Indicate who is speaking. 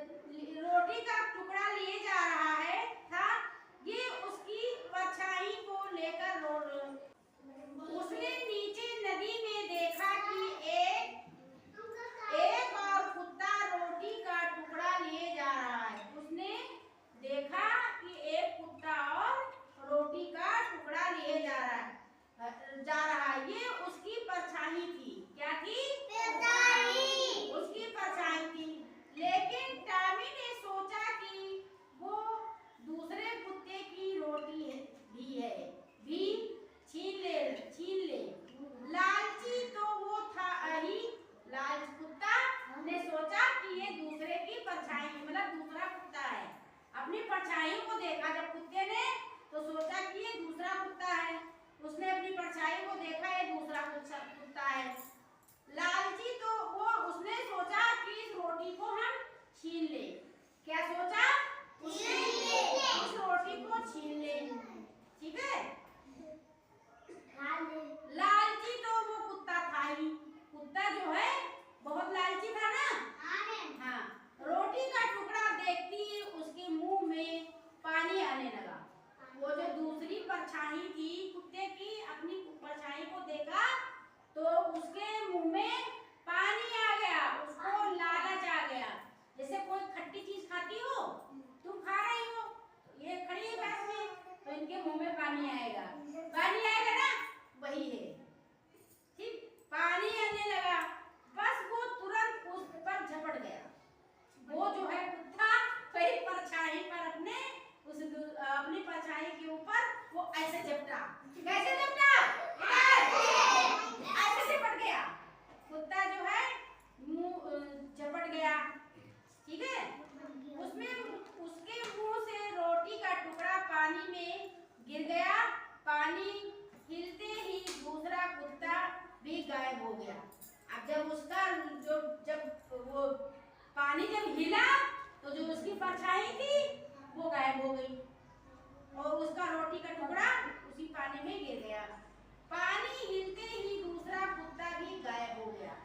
Speaker 1: रोटी का टुकड़ा लिए जा रहा है था, ये उसकी परछाई को लेकर उसने नीचे नदी में देखा कि एक और कुत्ता रोटी का टुकड़ा लिए जा रहा है। उसने देखा कि एक कुत्ता और रोटी का टुकड़ा लिए जा रहा है। ये उसकी परछाई थी। क्या थी? परछाई। उसकी परछाई थी। लेकिन टॉमी ने सोचा कि वो दूसरे कुत्ते की रोटी भी छीन ले। लालची तो वो था ही। लालच कुत्ता ने सोचा कि ये दूसरे की परछाई, मतलब दूसरा कुत्ता है। अपनी परछाई को देखा जब कुत्ते ने, तो सोचा कि ये दूसरा कुत्ता है। उसने अपनी परछाई को देखा, ये दूसरा कुत्ता है। लालची तो वो उसने सोचा कि इस रोटी को हम छीन ले। क्या सोचा? इस रोटी को छीन ले। ठीक है। लालची तो वो कुत्ता था ही। कुत्ता जो है बहुत लालची था ना। हाँ। रोटी का टुकड़ा देखती ही उसके मुंह में पानी आने लगा। वो जो दूसरी परछाई थी कुत्ते की, अपनी परछाई को देखा तो उसके मुंह में पानी आ गया। उसको लालच आ गया। जैसे कोई खट्टी चीज खाती हो, तुम खा रही हो, ये खड़ी है पास में, तो इनके मुंह में पानी आएगा। पानी आएगा ना, वही है। ठीक, पानी आने लगा। बस वो तुरंत उस पर झपट गया। वो जो है कुत्ता कहीं परछाई पर अपनी परछाई के ऊपर वो ऐसे झपटा। कैसे झपटा? ऐसे झपट गया। कुत्ता जो है मुंह झपट गया। ठीक है। उसके मुंह से रोटी का टुकड़ा पानी में गिर गया। पानी हिलते ही दूसरा कुत्ता भी गायब हो गया। अब जब उसका जब वो पानी जब हिला तो जो उसकी परछाई थी वो गायब हो गई और उसका रोटी का टुकड़ा उसी पानी में गिर गया। पानी हिलते ही दूसरा कुत्ता भी गायब हो गया।